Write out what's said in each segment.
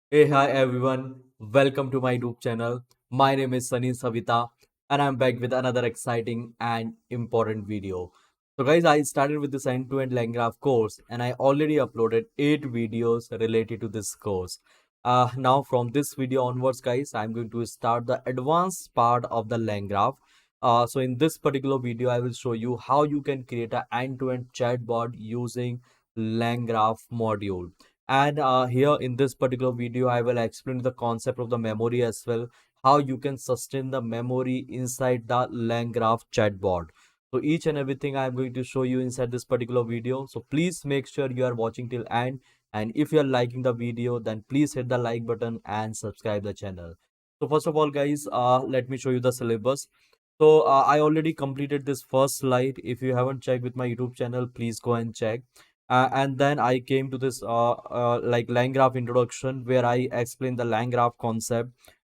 Hey, hi everyone. Welcome to my YouTube channel. My name is Sunny Savita, and I'm back with another exciting and important video. So, guys, I started with this end-to-end LangGraph course, and I already uploaded 8 videos related to this course. Now, from this video onwards, guys, I'm going to start the advanced part of the LangGraph. So, in this particular video, I will show you how you can create an end-to-end chatbot using LangGraph module. And here in this particular video, I will explain the concept of the memory as well, how you can sustain the memory inside the LangGraph chatbot. So each and everything I am going to show you inside this particular video. So please make sure you are watching till end. And if you are liking the video, then please hit the like button and subscribe the channel. So first of all, guys, let me show you the syllabus. So I already completed this first slide. If you haven't checked with my YouTube channel, please go and check. And then I came to this like LangGraph introduction where I explain the LangGraph concept.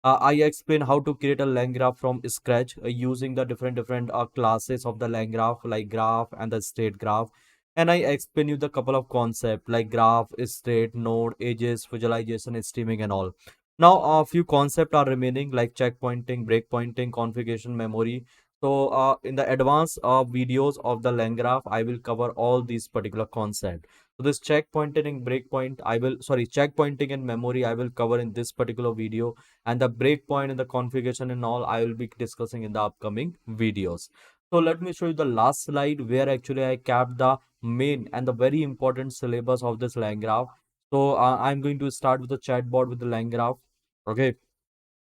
I explain how to create a LangGraph from scratch using the different classes of the LangGraph like graph and the state graph. And I explain you the couple of concepts like graph, state, node, edges, visualization, streaming, and all. Now a few concepts are remaining like checkpointing, breakpointing, configuration, memory. So in the advanced videos of the LangGraph, I will cover all these particular concepts. So this checkpointing and breakpoint, checkpointing and memory, I will cover in this particular video, and the breakpoint and the configuration and all, I will be discussing in the upcoming videos. So let me show you the last slide where actually I capped the main and the very important syllabus of this LangGraph. So I'm going to start with the chatbot with the LangGraph. Okay,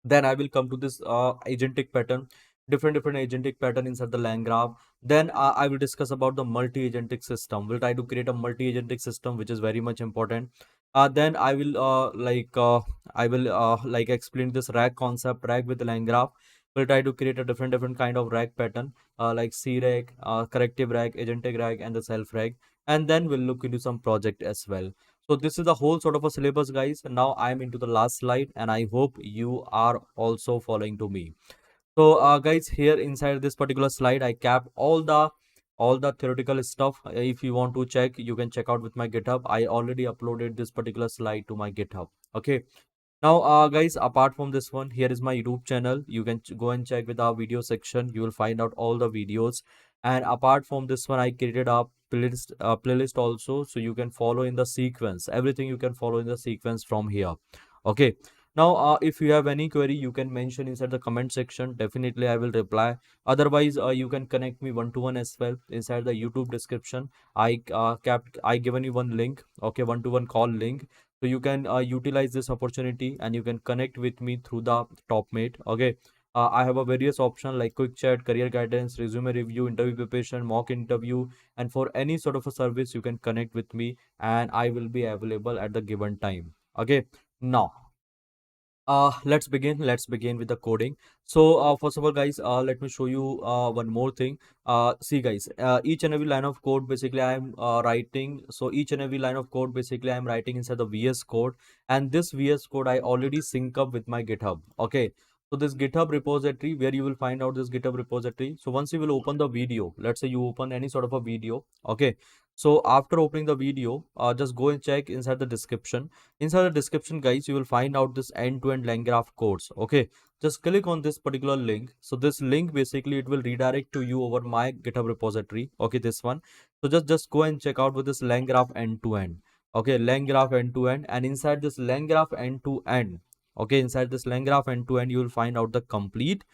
then I will come to this agentic pattern, different agentic pattern inside the LangGraph. Then I will discuss about the multi-agentic system. We'll try to create a multi-agentic system, which is very much important. Then I will like explain this RAG concept, RAG with the LangGraph. We'll try to create a different kind of RAG pattern, like C-RAG, corrective RAG, agentic RAG, and the self RAG. And then we'll look into some project as well. So this is the whole sort of a syllabus, guys. Now I'm into the last slide, and I hope you are also following to me. So guys, here inside this particular slide, I cap all the theoretical stuff. If you want to check, you can check out with my GitHub. I already uploaded this particular slide to my GitHub. Okay. Now, guys, apart from this one, here is my YouTube channel. You can go and check with our video section. You will find out all the videos. And apart from this one, I created a playlist also, so you can follow in the sequence. Everything you can follow in the sequence from here. Okay. Now, if you have any query, you can mention inside the comment section. Definitely, I will reply. Otherwise, you can connect me one to one as well inside the YouTube description. I given you one link. Okay, one to one call link, so you can utilize this opportunity and you can connect with me through the topmate. Okay, I have a various option like quick chat, career guidance, resume review, interview preparation, mock interview, and for any sort of a service you can connect with me and I will be available at the given time. Okay, now let's begin with the coding. So first of all, guys, let me show you one more thing. See, guys, each and every line of code basically I'm writing. So each and every line of code basically I'm writing inside the VS code, and this VS code I already sync up with my GitHub. Okay, so this GitHub repository, where you will find out this GitHub repository. So once you will open the video, let's say you open any sort of a video. Okay, so after opening the video, just go and check inside the description. Inside the description, guys, you will find out this end-to-end LangGraph course. Okay, just click on this particular link. So this link basically it will redirect to you over my GitHub repository. Okay, this one. So just go and check out with this LangGraph end-to-end. Okay, LangGraph end-to-end, and inside this LangGraph end-to-end. Okay, inside this LangGraph end-to-end, you will find out the complete.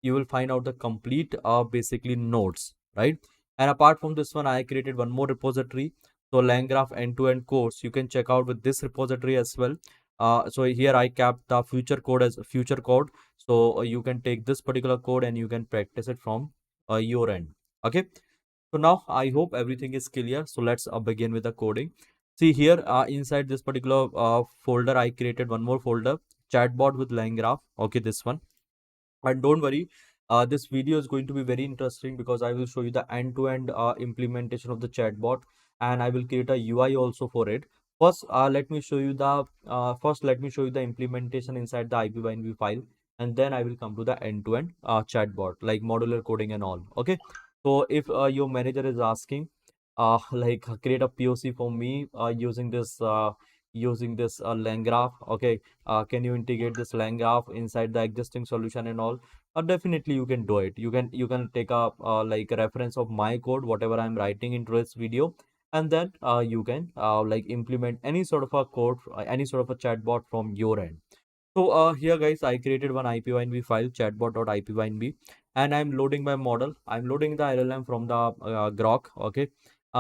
You will find out the complete basically nodes, right? And apart from this one, I created one more repository. So LangGraph end-to-end course, you can check out with this repository as well. So here I kept the future code as future code. So you can take this particular code and you can practice it from your end. Okay. So now I hope everything is clear. So let's begin with the coding. See here inside this particular folder, I created one more folder, chatbot with LangGraph. Okay, this one. And don't worry, this video is going to be very interesting because I will show you the end-to-end implementation of the chatbot, and I will create a UI also for it. Let me show you the implementation inside the IPYNV file, and then I will come to the end-to-end chatbot, like modular coding and all. Okay, so if your manager is asking, like create a POC for me using this using this LangGraph. Okay, can you integrate this LangGraph inside the existing solution and all? Definitely you can do it. You can take a like a reference of my code, whatever I'm writing into this video, and then you can like implement any sort of a code, any sort of a chatbot from your end. So here guys, I created one ipynb file, chatbot.ipynb, and I'm loading my model. I'm loading the LLM from the Grok. Okay,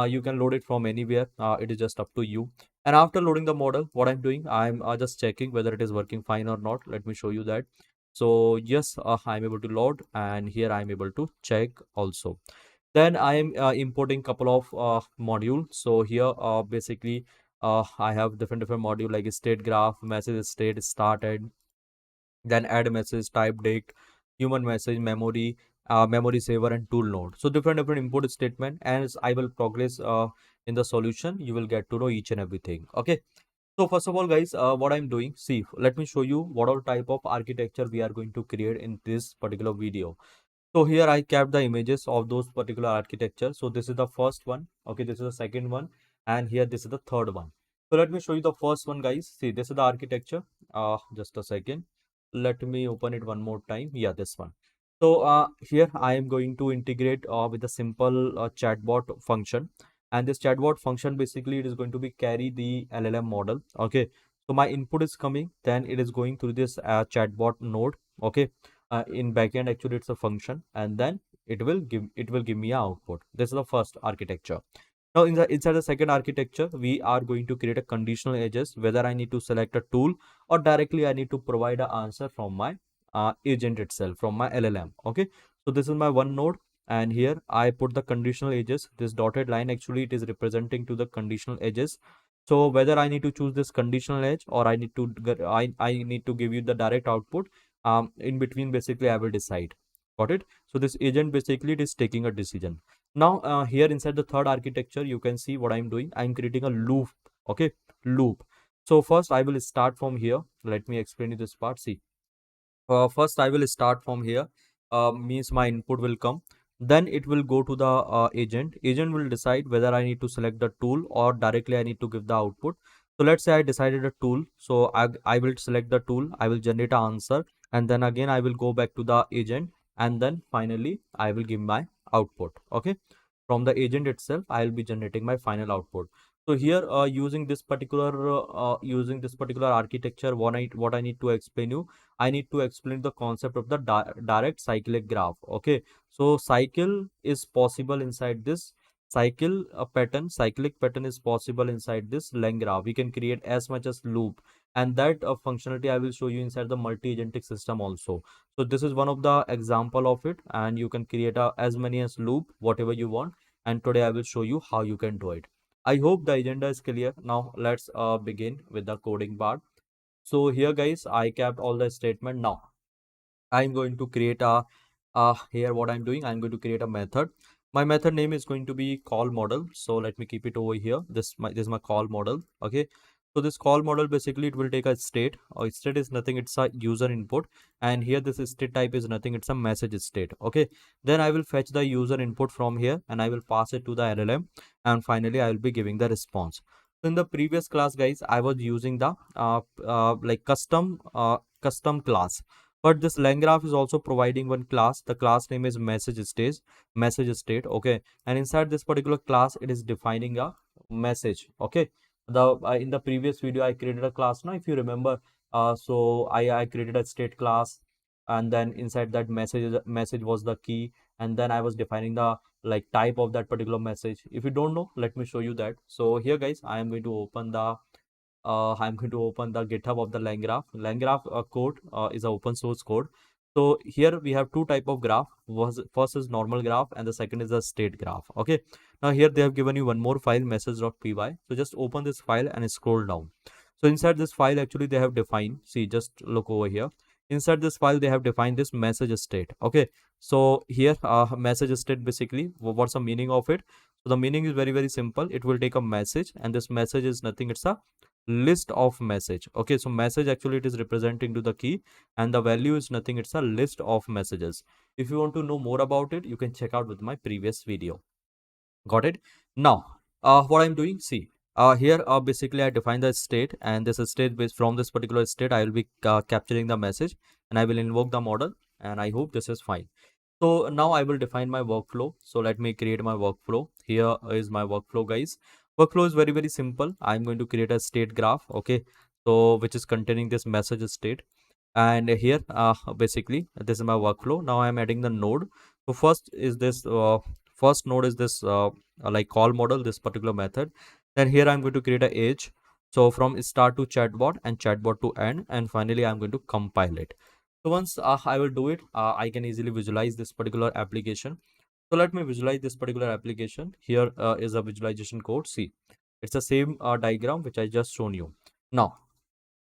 you can load it from anywhere. It is just up to you. And after loading the model, what I'm doing, I'm just checking whether it is working fine or not. Let me show you that. So yes, I'm able to load, and here I'm able to check also. Then I am importing couple of modules. So here basically I have different module like state graph, message state, started, then add message, type date, human message, memory, memory saver, and tool node. So different import statement. As I will progress in the solution, you will get to know each and everything. Okay. So first of all, guys, what I'm doing, see, let me show you what all type of architecture we are going to create in this particular video. So here I kept the images of those particular architecture. So this is the first one. Okay, this is the second one, and here this is the third one. So let me show you the first one, guys. See, this is the architecture. Just a second. Let me open it one more time. Yeah, this one. So here I am going to integrate with a simple chatbot function, and this chatbot function basically it is going to be carry the LLM model. Okay, so my input is coming, then it is going through this chatbot node. Okay, in backend actually it's a function, and then it will give me a output. This is the first architecture. Now inside the second architecture, we are going to create a conditional edges, whether I need to select a tool or directly I need to provide an answer from my agent itself, from my LLM. Okay, so this is my one node, and here I put the conditional edges. This dotted line actually it is representing to the conditional edges. So whether I need to choose this conditional edge or I need to give you the direct output, in between basically I will decide. Got it? So this agent basically it is taking a decision. Now here inside the third architecture, you can see what I'm doing. I'm creating a loop. Okay, loop. So first I will start from here. Let me explain you this part. See, first I will start from here. Means my input will come, then it will go to the agent will decide whether I need to select the tool or directly I need to give the output. So let's say I decided a tool, so I will select the tool, I will generate an answer, and then again I will go back to the agent, and then finally I will give my output. Okay, from the agent itself I will be generating my final output. So here using this particular architecture, what I need to explain you, I need to explain the concept of the direct cyclic graph. Okay, so cycle is possible inside this cyclic pattern is possible inside this LangGraph. We can create as much as loop, and that functionality I will show you inside the multi-agentic system also. So this is one of the example of it, and you can create as many as loop whatever you want. And today I will show you how you can do it. I hope the agenda is clear. Now let's begin with the coding part. So here guys, I kept all the statement. Now I'm going to create a here what I'm doing, I'm going to create a method. My method name is going to be call model. So let me keep it over here. This is my call model. Okay, so this call model basically it will take a state, or state is nothing, it's a user input, and here this state type is nothing, it's a message state. Okay, then I will fetch the user input from here and I will pass it to the LLM, and finally I will be giving the response. So in the previous class guys, I was using the like custom class, but this LangGraph is also providing one class. The class name is message state. Okay, and inside this particular class it is defining a message. Okay, the in the previous video I created a class. Now if you remember, so I created a state class, and then inside that message was the key, and then I was defining the like type of that particular message. If you don't know, let me show you that. So here guys, I'm going to open the GitHub of the LangGraph. LangGraph code is an open source code. So here we have two type of graph. First is normal graph, and the second is a state graph. Okay. Now here they have given you one more file, message.py. So just open this file and scroll down. So inside this file actually they have defined. See, just look over here. Inside this file they have defined this message state. Okay. So here message state basically what's the meaning of it? So the meaning is very simple. It will take a message, and this message is nothing. It's a list of message. Okay, so message actually it is representing to the key, and the value is nothing, it's a list of messages. If you want to know more about it, you can check out with my previous video. Got it? Now what I'm doing, see, Here basically I define the state, and this state based from this particular state I will be capturing the message, and I will invoke the model, and I hope this is fine. So now I will define my workflow. So let me create my workflow. Here is my workflow, guys. Workflow is very, very simple. I'm going to create a state graph, okay? So which is containing this message state. And here basically this is my workflow. Now I'm adding the node. So first node is this like call model, this particular method. Then here I'm going to create a edge. So from start to chatbot and chatbot to end, and finally I'm going to compile it. So once I will do it, I can easily visualize this particular application. So let me visualize this particular application. Here is a visualization code. See, it's the same diagram which I just shown you. Now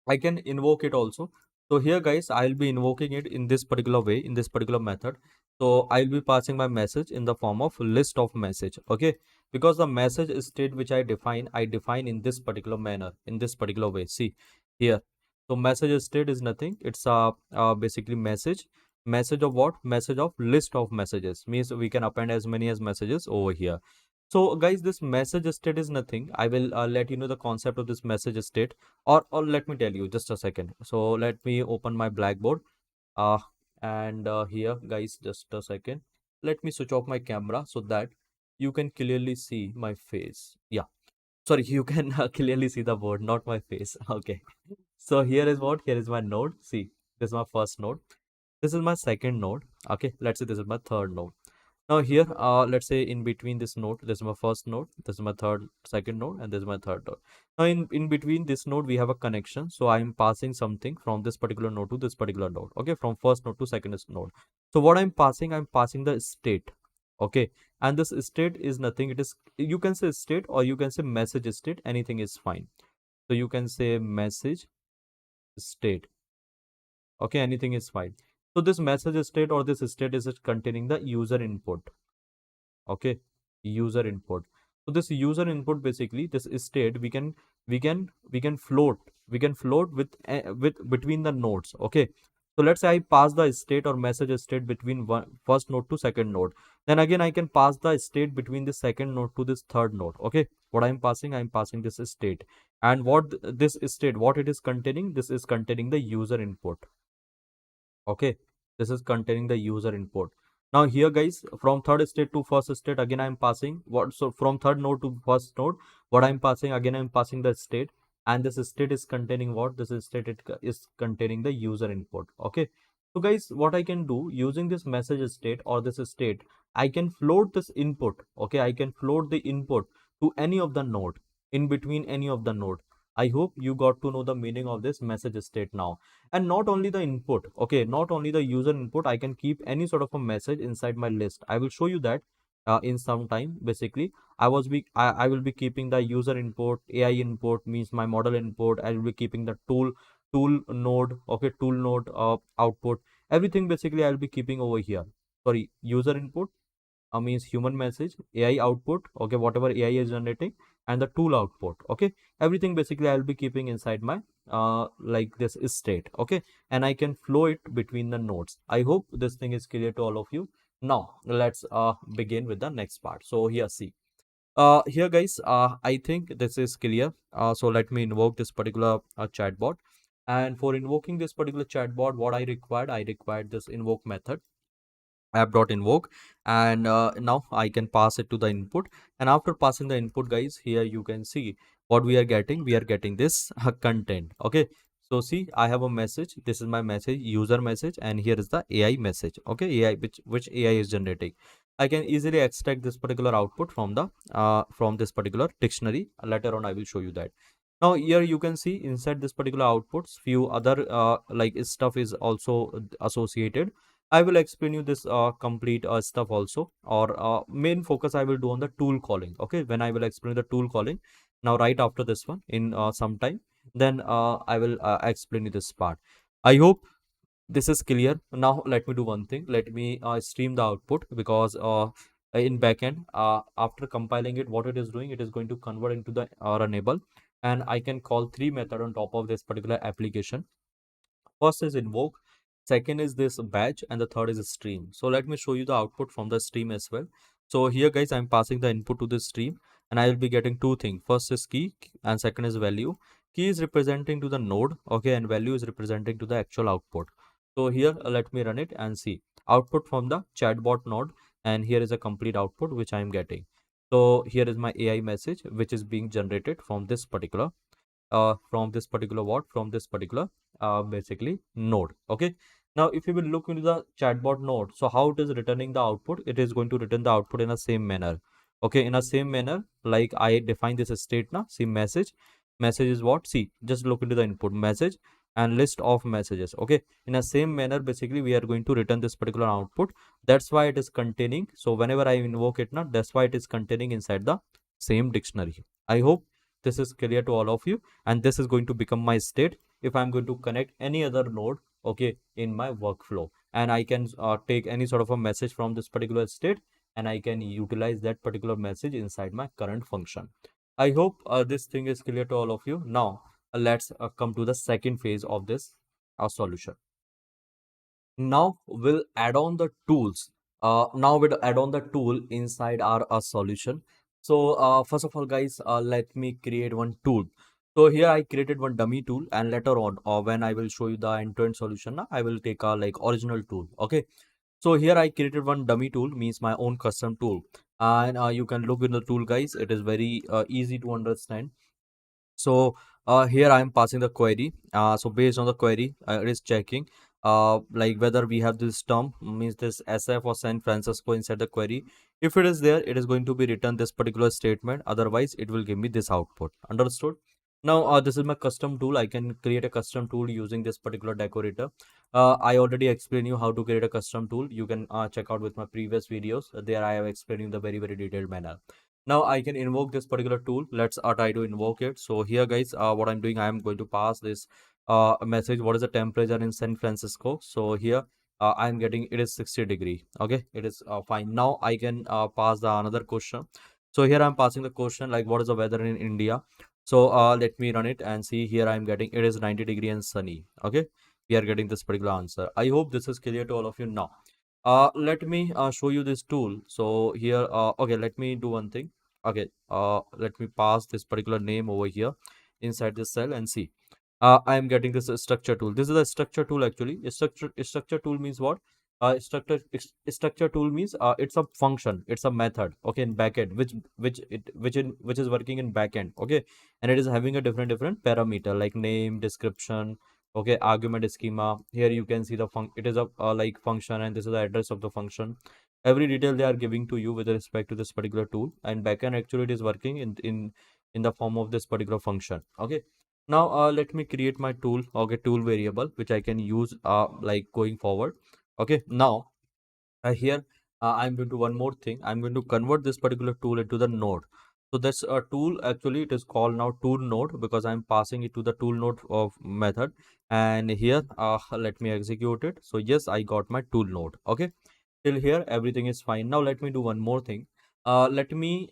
I can invoke it also. So here guys, I'll be invoking it in this particular way, in this particular method. So I'll be passing my message in the form of list of message. Okay, because the message state which I define in this particular manner, in this particular way. See here. So message state is nothing. It's basically message of what? Message of list of messages, means we can append as many as messages over here. So guys, this message state is nothing. I will let you know the concept of this message state, or let me tell you just a second. So let me open my blackboard. Uh, and here guys, just a second. Let me switch off my camera so that you can clearly see my face. Yeah, sorry, you can clearly see the board, not my face. Okay. So here is what? Here is my node. See, this is my first node. This is my second node. Okay, let's say this is my third node. Now here, let's say in between this node, this is my first node, this is my second node, and this is my third node. Now in between this node, we have a connection. So I'm passing something from this particular node to this particular node. Okay, from first node to second node. So what I'm passing the state. Okay, and this state is nothing. It is, you can say state or you can say message state. Anything is fine. So you can say message state. Okay, anything is fine. So this message state or this state is containing the user input. Okay, user input. So this user input, basically this state, we can float with between the nodes. Okay, so let's say I pass the state or message state between first node to second node. Then again I can pass the state between the second node to this third node. Okay, what I'm passing this state, and this state, what it is containing, this is containing the user input. Okay, this is containing the user input. Now here guys, from third state to first state, again I'm passing what? So from third node to first node, what I'm passing, again I'm passing the state, and this state is containing what? This state is containing the user input. Okay, so guys, what I can do using this message state or this state, I can float this input. Okay, I can float the input to any of the node, in between any of the node. I hope you got to know the meaning of this message state now. And not only the input, okay, not only the user input, I can keep any sort of a message inside my list. I will show you that in some time. Basically, I will be keeping the user input, AI input, means my model input. I will be keeping the tool node, okay, tool node output, everything basically I will be keeping over here. Sorry, user input means human message, AI output, okay, whatever AI is generating, and the tool output. Okay, everything basically I'll be keeping inside my like this state. Okay, and I can flow it between the nodes. I hope this thing is clear to all of you. Now let's begin with the next part. So here, see, here guys, I think this is clear. So let me invoke this particular chatbot, and for invoking this particular chatbot, what I required this invoke method, app.invoke, and now I can pass it to the input. And after passing the input, guys, here you can see what we are getting. We are getting this content. Okay, so see, I have a message. This is my message, user message, and here is the AI message. Okay, AI, which AI is generating. I can easily extract this particular output from this particular dictionary. Later on I will show you that. Now here you can see inside this particular outputs, few other like stuff is also associated. I will explain you this complete stuff also, or main focus I will do on the tool calling. Okay, when I will explain the tool calling, now right after this one in some time, then I will explain you this part. I hope this is clear. Now let me do one thing. Let me stream the output, because in backend, after compiling it, what it is doing, it is going to convert into the runnable, and I can call three method on top of this particular application. First is invoke, second is this batch, and the third is stream. So let me show you the output from the stream as well. So here guys, I'm passing the input to the stream, and I will be getting two things. First is key and second is value. Key is representing to the node, okay, and value is representing to the actual output. So here let me run it and see output from the chatbot node, and here is a complete output which I am getting. So here is my AI message which is being generated from this particular from this particular basically node. Okay, now if you will look into the chatbot node, so how it is returning the output, it is going to return the output in the same manner. Okay, in a same manner like I define this state now. See, message is what? See, just look into the input message and list of messages. Okay, in a same manner basically we are going to return this particular output. That's why it is containing, so whenever I invoke it now, that's why it is containing inside the same dictionary. I hope this is clear to all of you, and this is going to become my state if I'm going to connect any other node, okay, in my workflow, and I can take any sort of a message from this particular state, and I can utilize that particular message inside my current function. I hope this thing is clear to all of you. Now let's come to the second phase of this solution. Now we'll add on the tools. Now we'll add on the tool inside our solution. So first of all, guys, let me create one tool. So here I created one dummy tool, and later on, when I will show you the end-to-end solution, I will take a like original tool. Okay. So here I created one dummy tool, means my own custom tool, and you can look in the tool, guys. It is very easy to understand. So here I am passing the query. So based on the query, it is checking like whether we have this term, means this SF or San Francisco inside the query. If it is there, it is going to be written this particular statement. Otherwise, it will give me this output. Understood? Now this is my custom tool. I can create a custom tool using this particular decorator. I already explained you how to create a custom tool. You can check out with my previous videos. There I have explained in the very detailed manner. Now I can invoke this particular tool. Let's try to invoke it. So here, guys, what I'm doing, I am going to pass this message. What is the temperature in San Francisco? So here I'm getting it is 60-degree. Okay, it is fine. Now I can pass the another question. So here I'm passing the question like what is the weather in India. So let me run it and see. Here I'm getting it is 90-degree and sunny. Okay, we are getting this particular answer. I hope this is clear to all of you now. Let me show you this tool. So here, okay, let me do one thing. Okay, let me pass this particular name over here inside this cell and see. I am getting this structure tool. This is a structure tool actually. A structure tool means what? Structure tool means it's a function, it's a method. Okay, in backend, which is working in backend. Okay, and it is having a different parameter like name, description, okay, argument schema. Here you can see the it is a like function, and this is the address of the function. Every detail they are giving to you with respect to this particular tool, and backend actually it is working in the form of this particular function. Okay, now let me create my tool, okay, tool variable which I can use like going forward. Okay, now here I'm going to one more thing. I'm going to convert this particular tool into the node. So that's a tool, actually it is called now tool node because I'm passing it to the tool node of method. And here let me execute it. So yes, I got my tool node. Okay, till here everything is fine. Now let me do one more thing. Let me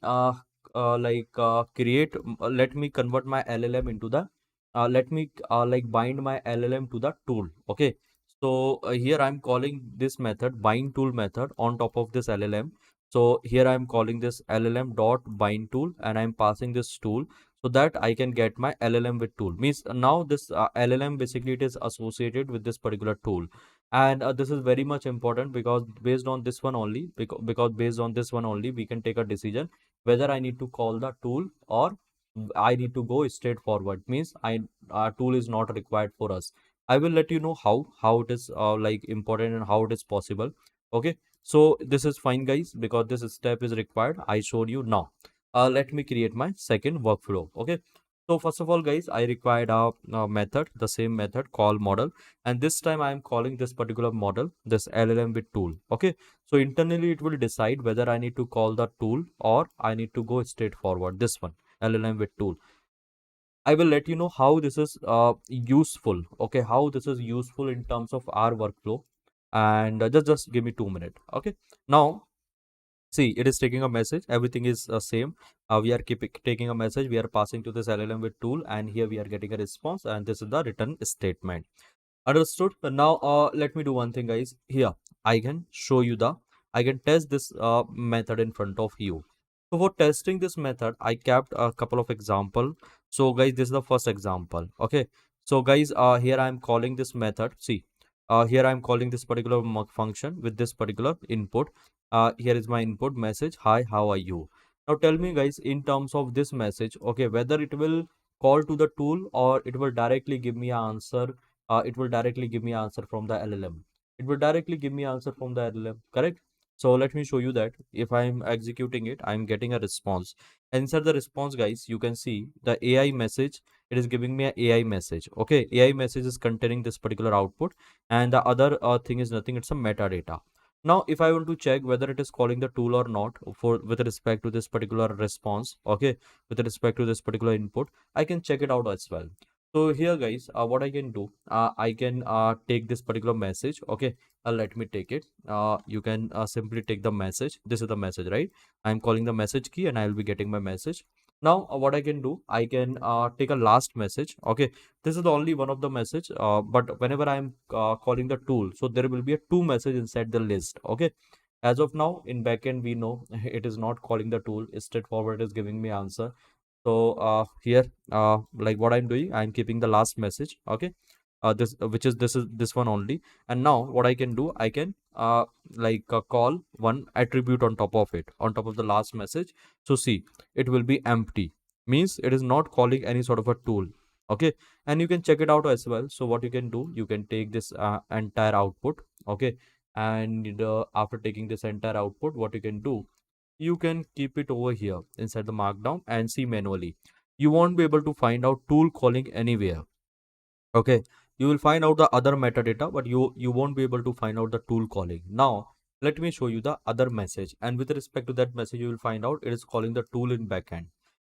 create let me convert my LLM into the let me like bind my LLM to the tool. Okay, so here I'm calling this method bind tool method on top of this LLM. So here I'm calling this LLM dot bind tool, and I'm passing this tool so that I can get my LLM with tool. Means now this LLM basically it is associated with this particular tool, and this is very much important because based on this one only, because based on this one only we can take a decision whether I need to call the tool or I need to go straight forward. Means tool is not required for us. I will let you know how it is like important and how it is possible. Okay, so this is fine, guys, because this step is required. I showed you now. Let me create my second workflow. Okay, so first of all, guys, I required a method, the same method call model, and this time I am calling this particular model this LLM with tool. Okay, so internally it will decide whether I need to call the tool or I need to go straight forward. This one LLM with tool. I will let you know how this is useful. Okay, how this is useful in terms of our workflow, and just give me 2 minutes. Okay, now see, it is taking a message. Everything is same. We are taking a message. We are passing to this LLM with tool, and here we are getting a response, and this is the return statement. Understood? But now let me do one thing, guys. Here I can show you the I can test this method in front of you. So for testing this method, I kept a couple of example. So guys, this is the first example. Okay. So guys, here I am calling this method. See, here I am calling this particular function with this particular input. Here is my input message. Hi, how are you? Now tell me guys, in terms of this message, okay, whether it will call to the tool or it will directly give me an answer. It will directly give me answer from the LLM. It will directly give me answer from the LLM. Correct? So let me show you that if I'm executing it, I'm getting a response. Inside the response, guys, you can see the AI message. It is giving me an AI message. Okay, AI message is containing this particular output, and the other thing is nothing. It's a metadata. Now, if I want to check whether it is calling the tool or not for with respect to this particular response, okay, with respect to this particular input, I can check it out as well. So here, guys, what I can do, I can take this particular message. Okay, let me take it. You can simply take the message. This is the message, right? I'm calling the message key and I will be getting my message. Now what I can do, I can take a last message. Okay, this is the only one of the message, but whenever I'm calling the tool, so there will be a two message inside the list. Okay, as of now in backend we know it is not calling the tool, it's straightforward, it is giving me answer. So here like what I'm doing, I'm keeping the last message. Okay, this which is this one only. And now what I can do, I can call one attribute on top of it, on top of the last message. So see, it will be empty, means it is not calling any sort of a tool. Okay, and you can check it out as well. So what you can do, you can take this entire output. Okay, and after taking this entire output, what you can do, you can keep it over here inside the markdown and see manually. You won't be able to find out tool calling anywhere. Okay, you will find out the other metadata, but you won't be able to find out the tool calling. Now let me show you the other message, and with respect to that message, you will find out it is calling the tool in backend.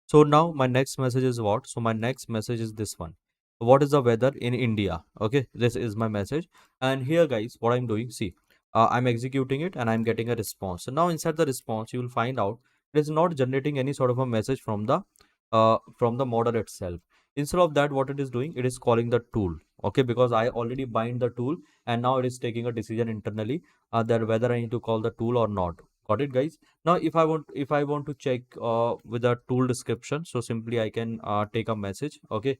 So now my next message is what? So my next message is this one. What is the weather in India? Okay, this is my message. And here, guys, what I'm doing, see, I'm executing it and I'm getting a response. So now inside the response, you will find out it is not generating any sort of a message from the model itself. Instead of that, what it is doing, it is calling the tool. Okay, because I already bind the tool, and now it is taking a decision internally that whether I need to call the tool or not. Got it, guys? Now if I want to check with the tool description, so simply I can take a message. Okay,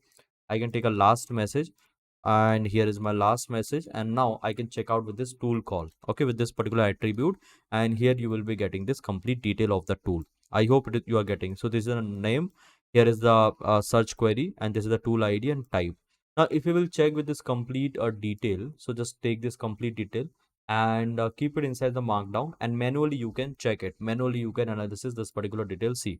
I can take a last message, and here is my last message, and now I can check out with this tool call. Okay, with this particular attribute, and here you will be getting this complete detail of the tool. I hope you are getting. So this is a name, here is the search query, and this is the tool ID and type. Now if you will check with this complete detail, so just take this complete detail and keep it inside the markdown, and manually you can check it, manually you can analyze this particular detail. See,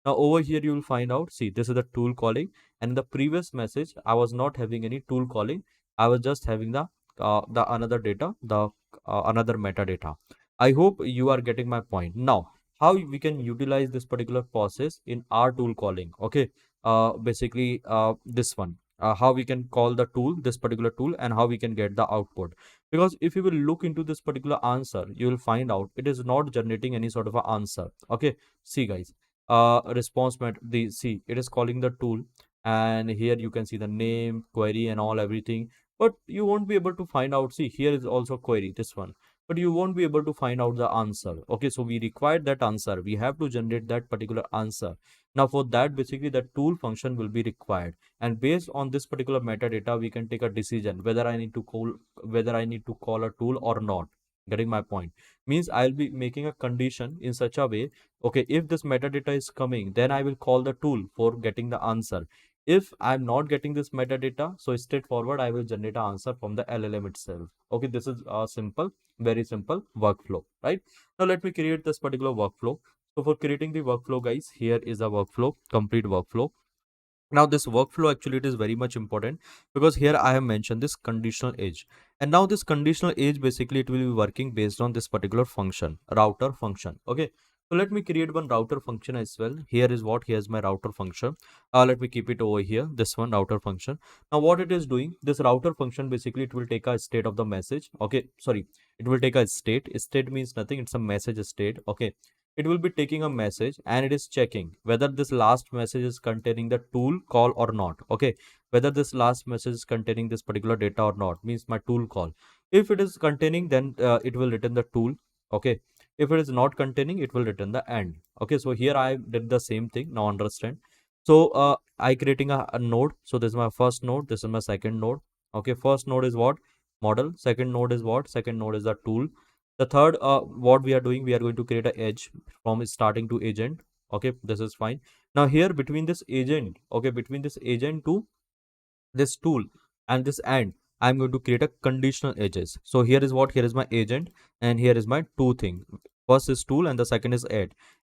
now over here you will find out, see, this is the tool calling, and in the previous message I was not having any tool calling, I was just having the another data, the another metadata. I hope you are getting my point. Now how we can utilize this particular process in our tool calling. Okay, basically this one, how we can call the tool, this particular tool, and how we can get the output. Because if you will look into this particular answer, you will find out it is not generating any sort of an answer. Okay, see guys, response met the see, it is calling the tool, and here you can see the name, query, and all everything, but you won't be able to find out. See, here is also query, this one, but you won't be able to find out the answer. Okay, so we require that answer, we have to generate that particular answer. Now for that, basically the tool function will be required, and based on this particular metadata we can take a decision whether I need to call a tool or not. Getting my point? Means I'll be making a condition in such a way, okay, if this metadata is coming, then I will call the tool for getting the answer. If I'm not getting this metadata, so straightforward, I will generate an answer from the LLM itself. Okay, this is a simple, very simple workflow, right? Now let me create this particular workflow. So for creating the workflow, guys, here is a workflow, complete workflow. Now this workflow, actually it is very much important, because here I have mentioned this conditional age, and now this conditional age, basically it will be working based on this particular function, router function. Okay, so let me create one router function as well. Here is what, here's my router function. Let me keep it over here, this one, router function. Now what it is doing, this router function, basically it will take a state of the message. Okay, sorry, it will take a state means nothing, it's a message state. Okay, it will be taking a message and it is checking whether this last message is containing the tool call or not. Okay, whether this last message is containing this particular data or not, means my tool call. If it is containing, then it will return the tool. Okay, If it is not containing, it will return the end. Okay, so here I did the same thing. Now understand. So I creating a node. So this is my first node, this is my second node. Okay, first node is what? Model. Second node is what? Second node is the tool. The third, what we are doing, we are going to create a edge from starting to agent. Okay, this is fine. Now here between this agent, okay, between this agent to this tool and this and I'm going to create a conditional edges. So here is what? Here is my agent and here is my two thing. First is tool and the second is add.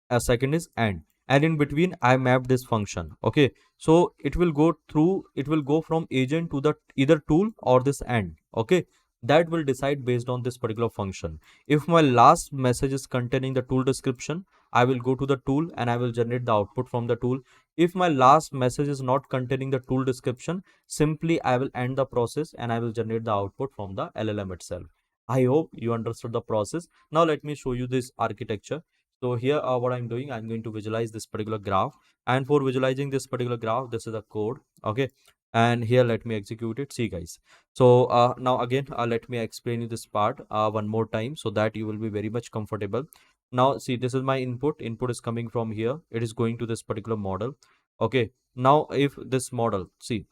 A second is and in between I mapped this function. Okay, so it will go through, it will go from agent to the either tool or this and. Okay, that will decide based on this particular function. If my last message is containing the tool description, I will go to the tool and I will generate the output from the tool. If my last message is not containing the tool description, simply I will end the process and I will generate the output from the LLM itself. I hope you understood the process. Now let me show you this architecture. So here what I'm doing, I'm going to visualize this particular graph, and for visualizing this particular graph, this is a code. Okay, and here let me execute it. See guys, so now again let me explain you this part one more time so that you will be very much comfortable. Now see, this is my input is coming from here, it is going to this particular model. Okay, now if this model, see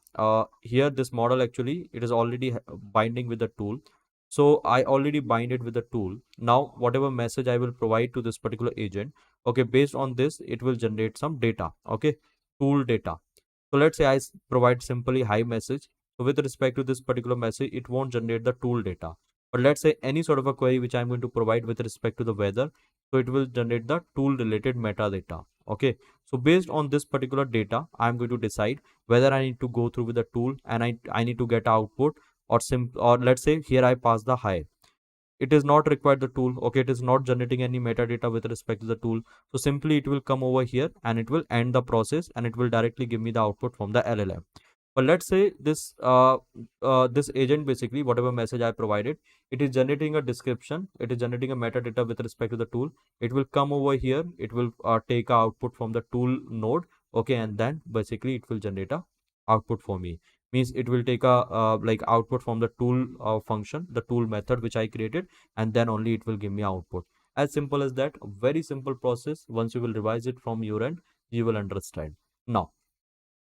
here this model actually it is already binding with the tool. So I already bind it with the tool. Now whatever message I will provide to this particular agent, okay, based on this it will generate some data. Okay, tool data. So let's say I provide simply hi message. So with respect to this particular message, it won't generate the tool data. But let's say any sort of a query which I'm going to provide with respect to the weather, so it will generate the tool related metadata. Okay, so based on this particular data, I'm going to decide whether I need to go through with the tool and I need to get output, or let's say here I pass the hi. It is not required the tool. Okay, it is not generating any metadata with respect to the tool. So simply it will come over here and it will end the process and it will directly give me the output from the LLM. But let's say this agent, basically whatever message I provided, it is generating a description, it is generating a metadata with respect to the tool. It will come over here, it will take a output from the tool node. Okay, and then basically it will generate a output for me. Means it will take a like output from the tool function, the tool method which I created, and then only it will give me output. As simple as that. Very simple process. Once you will revise it from your end, you will understand. Now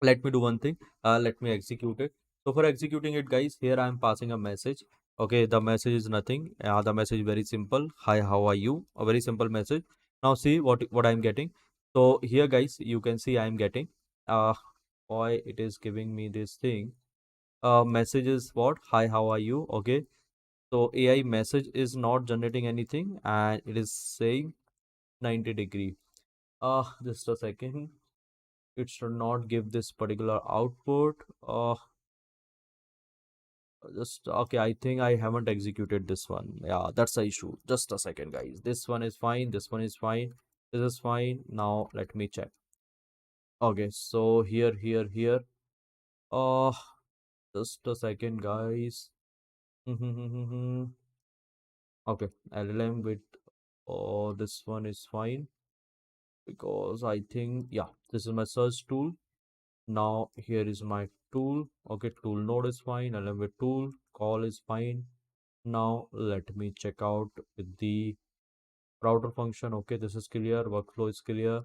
let me do one thing, let me execute it. So for executing it guys, here I am passing a message. Okay, the message is nothing, the message is very simple: hi, how are you? A very simple message. Now see what I'm getting. So here guys, you can see I am getting why it is giving me this thing. Message is what? Hi, how are you? Okay, so AI message is not generating anything and it is saying 90-degree. Just a second, it should not give this particular output. Just okay, I think I haven't executed this one. Yeah, that's the issue. Just a second guys, this one is fine, this one is fine, this is fine. Now let me check. Okay, so here uh just a second guys. Okay, LLM with this one is fine, because I think, yeah, this is my search tool. Now here is my tool. Okay, tool node is fine, LLM with tool, call is fine. Now let me check out with the router function. Okay, this is clear, workflow is clear,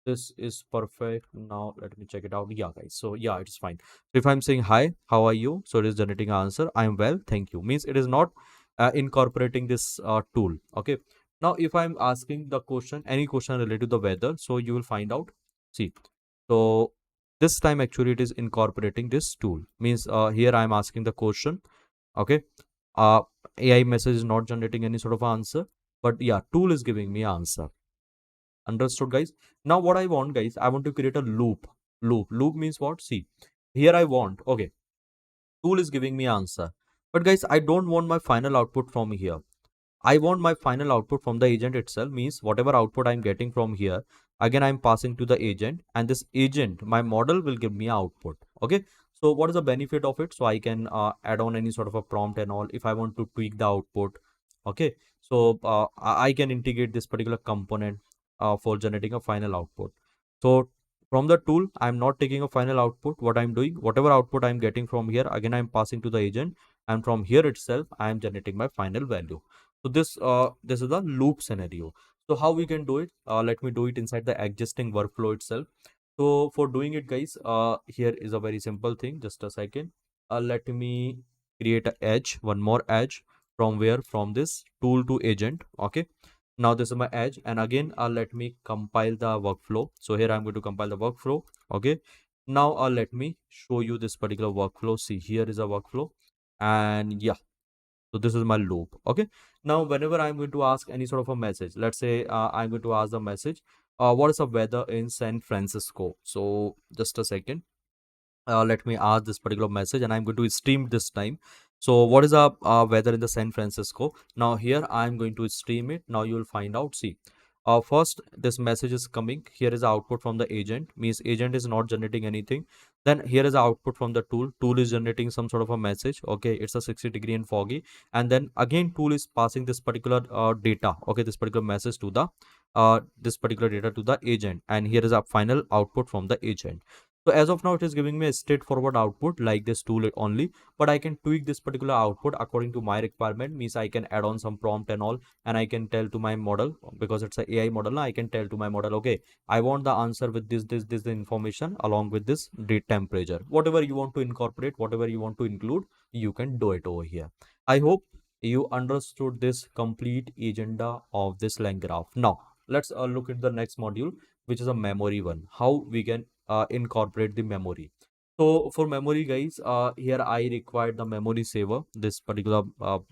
this is perfect. Now let me check it out. Yeah guys, so yeah, it is fine. So if I'm saying hi, how are you, so it is generating an answer: I am well, thank you. Means it is not incorporating this tool. Okay, now if I'm asking the question, any question related to the weather, so you will find out. See, so this time actually it is incorporating this tool. Means here I am asking the question. Okay, uh AI message is not generating any sort of answer, but yeah, tool is giving me answer. Understood guys? Now what I want guys, I want to create a loop means what? See, here I want, okay, tool is giving me answer, but guys I don't want my final output from here. I want my final output from the agent itself. Means whatever output I'm getting from here, again I'm passing to the agent, and this agent, my model, will give me output. Okay, so what is the benefit of it? So I can add on any sort of a prompt and all if I want to tweak the output. Okay, so I can integrate this particular component for generating a final output. So from the tool, I'm not taking a final output. What I'm doing, whatever output I'm getting from here, again I'm passing to the agent, and from here itself I am generating my final value. So this is the loop scenario. So how we can do it? Let me do it inside the existing workflow itself. So for doing it, guys, here is a very simple thing. Just a second. Let me create a edge, one more edge. From where? From this tool to agent. Okay. Now this is my edge, and again, let me compile the workflow. So here I'm going to compile the workflow. Okay. Now let me show you this particular workflow. See, here is a workflow, and yeah, so this is my loop. Okay. Now, whenever I'm going to ask any sort of a message, let's say I'm going to ask the message, what is the weather in San Francisco? So just a second. Let me ask this particular message, and I'm going to stream this time. So what is the weather in the San Francisco? Now here I'm going to stream it. Now you will find out. See, first this message is coming. Here is the output from the agent, means agent is not generating anything. Then here is the output from the tool is generating some sort of a message. Okay, it's a 60-degree and foggy, and then again tool is passing this particular data, okay, this particular message to the this particular data to the agent, and here is a final output from the agent. So as of now, it is giving me a straightforward output like this tool only, but I can tweak this particular output according to my requirement, means I can add on some prompt and all, and I can tell to my model, because it's a AI model now, I can tell to my model, okay, I want the answer with this information along with this date temperature. Whatever you want to incorporate, whatever you want to include, you can do it over here. I hope you understood this complete agenda of this LangGraph. Now, let's look at the next module, which is a memory one. How we can incorporate the memory. So for memory, guys, here I required the memory saver, this particular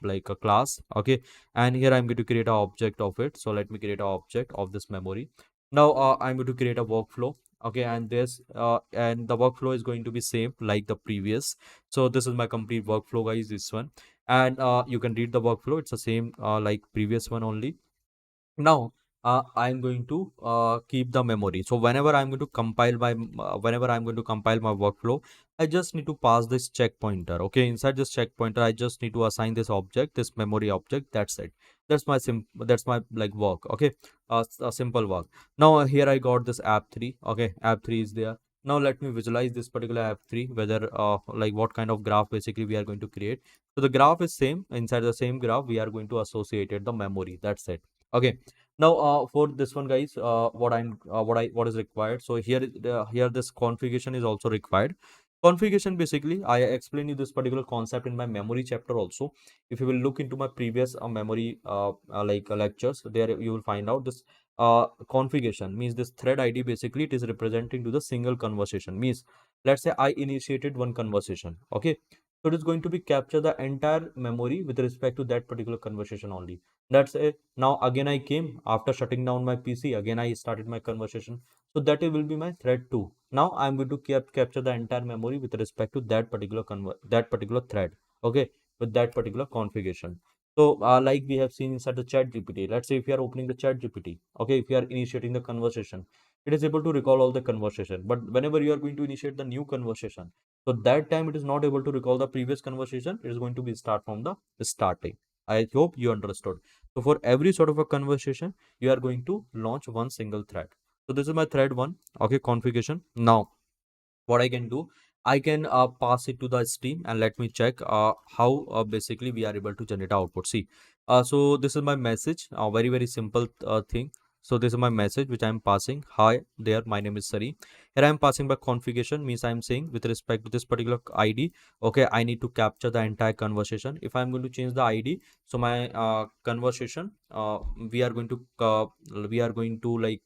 like a class. Okay, and here I'm going to create an object of it. So let me create an object of this memory. Now I'm going to create a workflow. Okay, and this and the workflow is going to be same like the previous. So this is my complete workflow, guys, this one, and you can read the workflow. It's the same like previous one only. Now I'm going to keep the memory. So whenever I'm going to compile my whenever I'm going to compile my workflow, I just need to pass this check pointer. Okay, inside this check pointer, I just need to assign this object, this memory object. That's it. That's my like work. Okay, a simple work. Now here I got this app3. Okay, app3 is there. Now let me visualize this particular app3, whether like what kind of graph basically we are going to create. So the graph is same. Inside the same graph, we are going to associate it the memory. That's it. Okay. Now for this one, guys, what is required. So here this configuration is also required. Configuration, basically I explained you this particular concept in my memory chapter also. If you will look into my previous memory lectures, there you will find out this configuration means this thread ID, basically it is representing to the single conversation. Means, let's say I initiated one conversation. Okay, so it is going to be capture the entire memory with respect to that particular conversation only. That's it. Now again I came after shutting down my PC. Again I started my conversation. So that will be my thread 2. Now I'm going to capture the entire memory with respect to that particular thread. Okay, with that particular configuration. So like we have seen inside the chat GPT. Let's say if you are opening the chat GPT. Okay, if you are initiating the conversation, it is able to recall all the conversation. But whenever you are going to initiate the new conversation, so that time it is not able to recall the previous conversation. It is going to be start from the starting. I hope you understood. So for every sort of a conversation, you are going to launch one single thread. So this is my thread one. Okay, configuration. Now what I can do, I can pass it to the stream, and let me check how basically we are able to generate output. See, so this is my message, a very simple thing. So this is my message which I am passing. Hi there, my name is Sari. Here I am passing by configuration, means I am saying with respect to this particular ID. Okay, I need to capture the entire conversation. If I am going to change the ID, so my conversation, we are going to like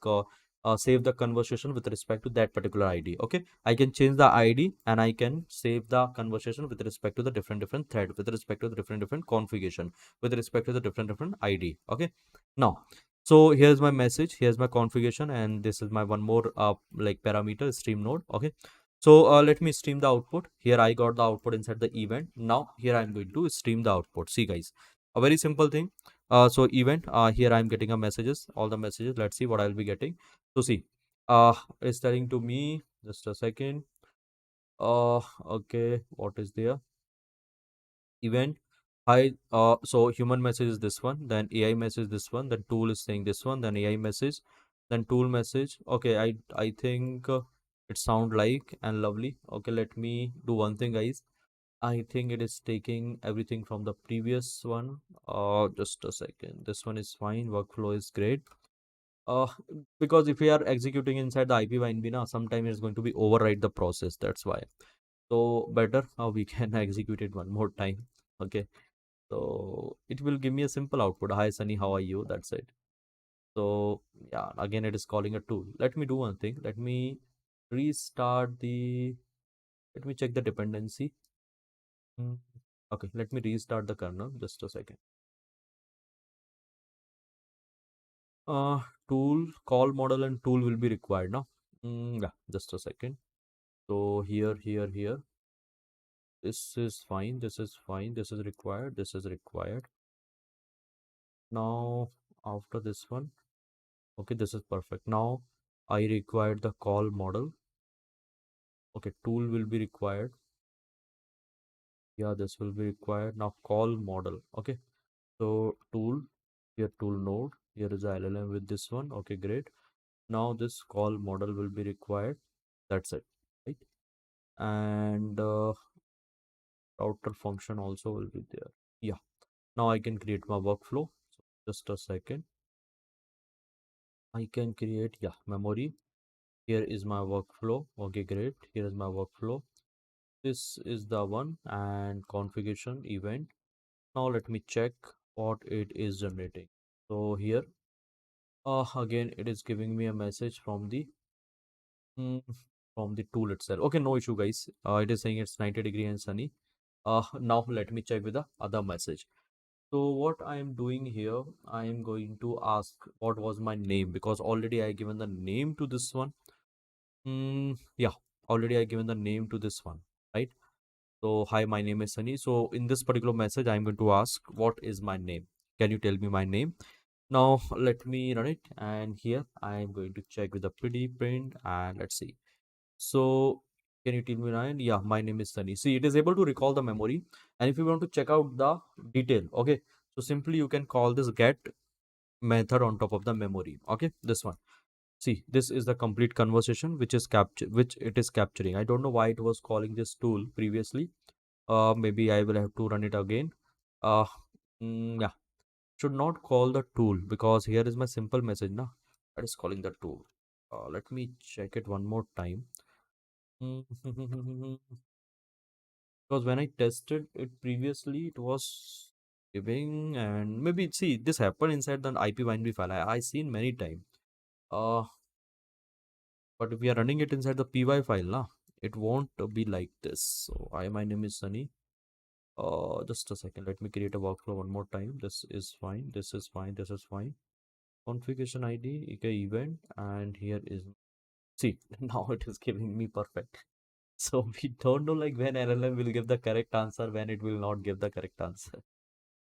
save the conversation with respect to that particular ID. Okay, I can change the ID, and I can save the conversation with respect to the different thread, with respect to the different configuration, with respect to the different ID. Okay, now so here's my message, here's my configuration, and this is my one more like parameter stream node. Okay, so let me stream the output. Here I got the output inside the event. Now here I'm going to stream the output. See, guys, a very simple thing. So event, here I'm getting a messages, all the messages. Let's see what I'll be getting. So see, it's telling to me, just a second. Okay, what is there? Event. Hi, so human message is this one, then AI message this one, then tool is saying this one, then AI message, then tool message. Okay, I think it sound like and lovely. Okay, let me do one thing, guys. I think it is taking everything from the previous one. Just a second. This one is fine. Workflow is great. Uh, because if we are executing inside the IPYNB now, sometime it's going to be override the process. That's why. So better we can execute it one more time. Okay. So it will give me a simple output. Hi Sunny, how are you? That's it. So yeah, again it is calling a tool. Let me do one thing. Restart the. Let me check the dependency. Mm, Okay, let me restart the kernel. Just a second. Tool call model and tool will be required now. Yeah, just a second. So here. This is fine. This is fine. This is required. This is required. Now after this one, okay, this is perfect. Now I required the call model. Okay, tool will be required. Yeah, this will be required. Now call model. Okay, so tool here, tool node. Here is the LLM with this one. Okay, great. Now this call model will be required. That's it, right? And router function also will be there. Yeah. Now I can create my workflow. So just a second. I can create, yeah, memory. Here is my workflow. Okay, great. Here is my workflow. This is the one and configuration event. Now let me check what it is generating. So here, again, it is giving me a message mm, from the tool itself. Okay, no issue, guys. It is saying it's 90 degree and sunny. Now let me check with the other message. So what I am doing here, I am going to ask what was my name because already I given the name to this one. Yeah, already I given the name to this one, right? So hi, my name is Sunny. So in this particular message, I'm going to ask what is my name? Can you tell me my name? Now let me run it, and here I am going to check with the pretty print, and let's see. So can you tell me Ryan? Yeah, my name is Sunny. See, it is able to recall the memory, and if you want to check out the detail, okay, so simply you can call this get method on top of the memory. Okay, this one. See, this is the complete conversation which it is capturing. I don't know why it was calling this tool previously. Maybe I will have to run it again. Uh, yeah, should not call the tool because here is my simple message now. That is calling the tool. Let me check it one more time. Because when I tested it previously, it was giving and maybe see this happened inside the IP binary file. I seen many times. Uh, but if we are running it inside the py file, nah, it won't be like this. So hi, my name is Sunny. Just a second. Let me create a workflow one more time. This is fine. This is fine. This is fine. Configuration ID, okay, event, and here is see now it is giving me perfect. So we don't know like when LLM will give the correct answer, when it will not give the correct answer.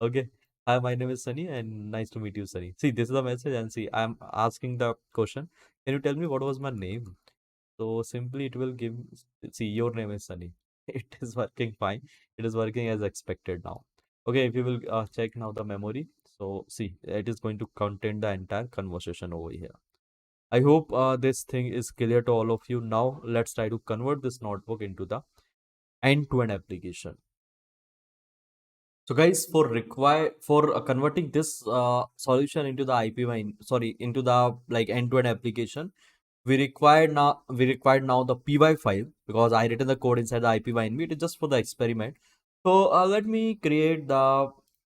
Okay. Hi, my name is Sunny, and nice to meet you, Sunny. See, this is the message, and see, I'm asking the question. Can you tell me what was my name? So simply it will give, see, your name is Sunny. It is working fine. It is working as expected now. Okay, if you will check now the memory. So see, it is going to contain the entire conversation over here. I hope this thing is clear to all of you. Now let's try to convert this notebook into the end-to-end application. So guys, for converting this solution into the into the like end-to-end application, we required now the py file because I written the code inside the ipynb. It is just for the experiment. So let me create the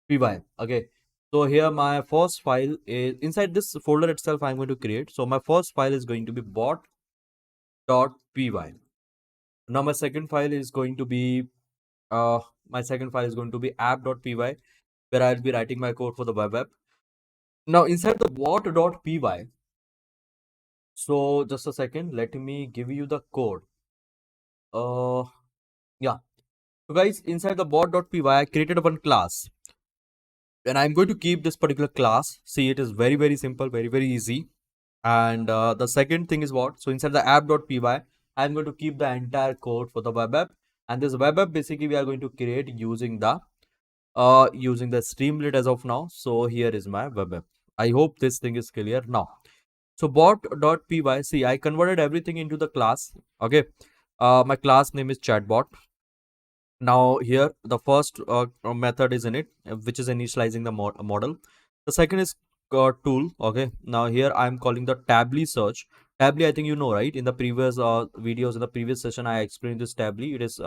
py. Okay, so here my first file is inside this folder itself. I'm going to create. So my first file is going to be bot.py. Now my second file is going to be app.py, where I'll be writing my code for the web app. Now inside the bot.py, so just a second, let me give you the code. Uh, yeah. So guys, inside the bot.py, I created one class, and I'm going to keep this particular class. See, it is very, very simple, very, very easy. And the second thing is what? So inside the app.py, I'm going to keep the entire code for the web app. And this web app basically we are going to create using the Streamlit as of now. So here is my web app. I hope this thing is clear now. So bot.py, see, I converted everything into the class. Okay. My class name is Chatbot. Now here the first method is in it, which is initializing the model. The second is tool. Okay, now here I am calling the tably search. Tably, I think you know, right? In the previous videos, in the previous session, I explained this tably. It is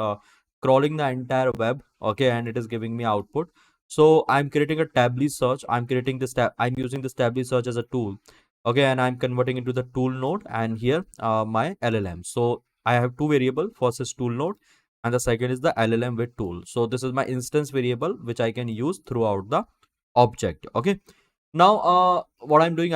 crawling the entire web. Okay, and it is giving me output. So I'm creating a tably search. I'm creating this tab. I'm using this tably search as a tool. Okay, and I'm converting into the tool node, and here my LLM. So I have two variable. First is tool node, and the second is the LLM with tool. So this is my instance variable which I can use throughout the object. Okay. Now what I'm doing,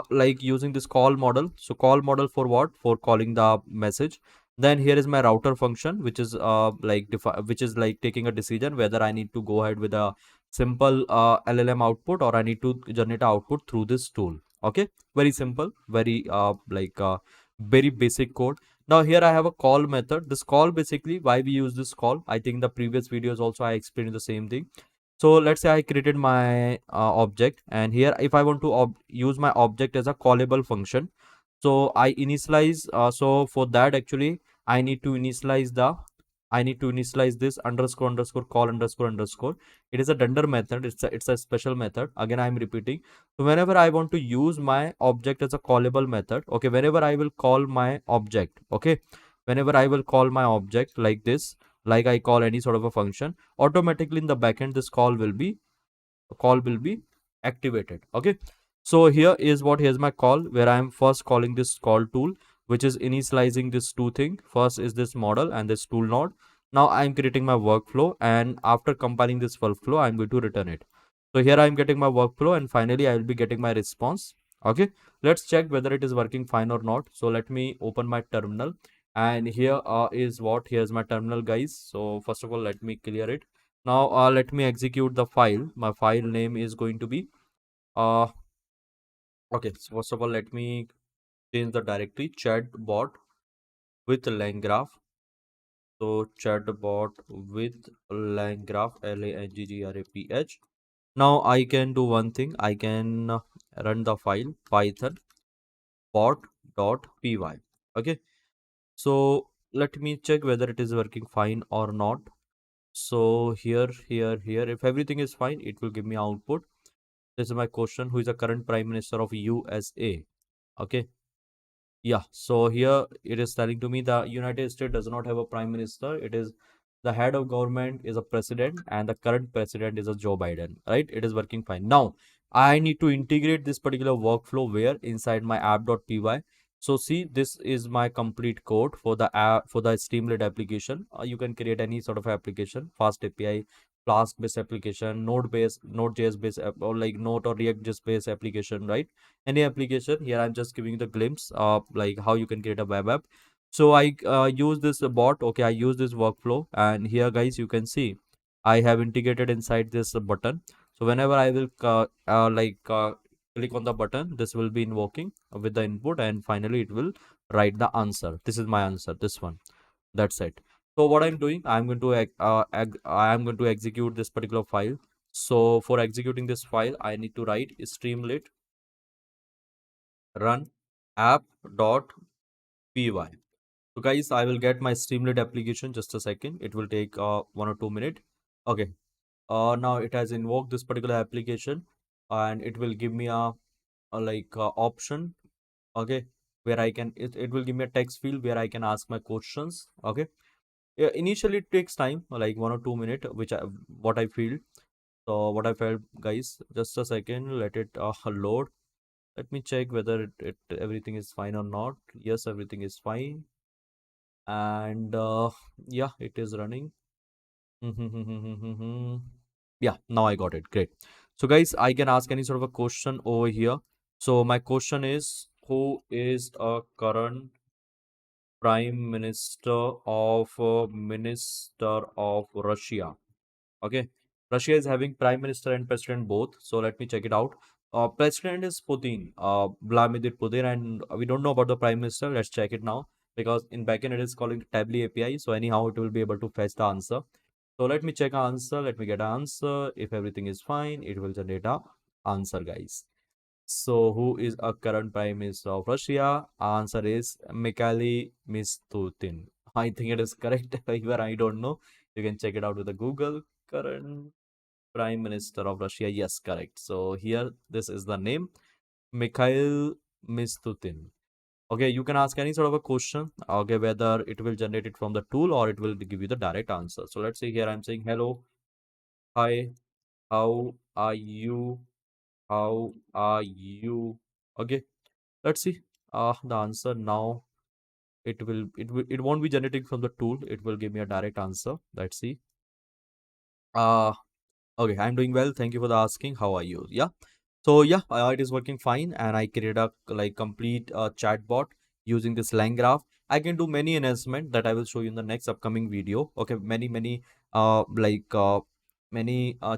like using this call model. So call model for what? For calling the message. Then here is my router function, which is which is like taking a decision whether I need to go ahead with a simple LLM output, or I need to generate output through this tool. Okay, very simple, very very basic code. Now here I have a call method. This call, basically why we use this call, I think the previous videos also I explained the same thing. So let's say I created my object, and here if I want to use my object as a callable function, so I initialize. So for that, actually I need to initialize the I need to initialize this underscore underscore call underscore underscore. It is a dunder method. It's a special method. Again, I'm repeating. So whenever I want to use my object as a callable method, okay, whenever I will call my object, okay, whenever I will call my object like this, like I call any sort of a function, automatically in the backend this call will be activated. Okay, so here's my call, where I am first calling this call tool, which is initializing this two thing. First is this model and this tool node. Now I'm creating my workflow, and after compiling this workflow I'm going to return it. So here I'm getting my workflow, and finally I will be getting my response. Okay, let's check whether it is working fine or not. So let me open my terminal, and here's my terminal, guys. So first of all, let me clear it. Now let me execute the file. My file name is going to be uh okay. So first of all, let me change the directory chatbot with LangGraph. So chatbot with LangGraph, LangGraph. Now I can do one thing. I can run the file python bot.py. Okay. So let me check whether it is working fine or not. So here, if everything is fine, it will give me output. This is my question: who is the current prime minister of USA? Okay. Yeah, so here it is telling to me the United States does not have a prime minister. It is the head of government is a president, and the current president is a Joe Biden, right? It is working fine. Now I need to integrate this particular workflow where inside my app.py. So see, this is my complete code for the app, for the Streamlit application. You can create any sort of application, fast API, Flask based application, Node based, Node.js based, or like Node or React based application, right? Any application. Here I'm just giving you the glimpse of like how you can create a web app. So I use this bot. Okay, I use this workflow, and here, guys, you can see I have integrated inside this button. So whenever I will click on the button, this will be invoking with the input, and finally it will write the answer. This is my answer, this one. That's it. So what I'm doing, I'm going to execute this particular file. So for executing this file, I need to write streamlit run app.py. So guys, I will get my Streamlit application, just a second. It will take 1 or 2 minutes. Okay. Now it has invoked this particular application, and it will give me a option. Okay, where it will give me a text field where I can ask my questions. Okay. Yeah, initially it takes time, like 1 or 2 minutes, what I feel. So what I felt, guys, just a second, let it load. Let me check whether everything is fine or not. Yes, everything is fine. And yeah, it is running. Yeah, now I got it. Great. So guys, I can ask any sort of a question over here. So my question is, who is a current prime minister of Russia? Okay, Russia is having prime minister and president both. So let me check it out. President is Putin, Vladimir Putin, and we don't know about the prime minister. Let's check it now, because in backend it is calling Tably API. So anyhow, it will be able to fetch the answer. So let me check answer. Let me get an answer. If everything is fine, it will generate a answer, guys. So who is a current prime minister of Russia? Answer is Mikhail Mistutin. I think it is correct. Even I don't know. You can check it out with the Google. Current Prime Minister of Russia. Yes, correct. So here, this is the name, Mikhail Mistutin. Okay, you can ask any sort of a question. Okay, whether it will generate it from the tool or it will give you the direct answer. So let's say here I'm saying hello, hi, how are you? How are you? Okay, let's see. The answer now, it won't be generating from the tool. It will give me a direct answer. Let's see. Uh okay, I'm doing well. Thank you for the asking. How are you? Yeah. So yeah, it is working fine, and I created a like complete chatbot using this LangGraph. I can do many enhancement that I will show you in the next upcoming video. Okay, many many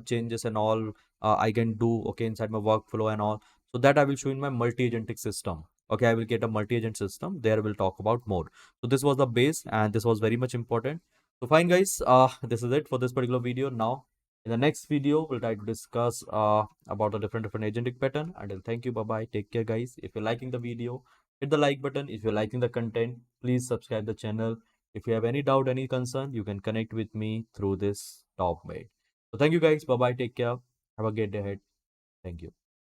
changes and all I can do. Okay, inside my workflow and all. So that I will show in my multi-agentic system. Okay, I will get a multi-agent system. There we'll talk about more. So this was the base, and this was very much important. So fine, guys. This is it for this particular video. Now in the next video, we'll try to discuss about a different agentic pattern. Until thank you, bye bye. Take care, guys. If you're liking the video, hit the like button. If you're liking the content, please subscribe the channel. If you have any doubt, any concern, you can connect with me through this top mail. So thank you, guys. Bye bye. Take care. Have a great day ahead. Thank you.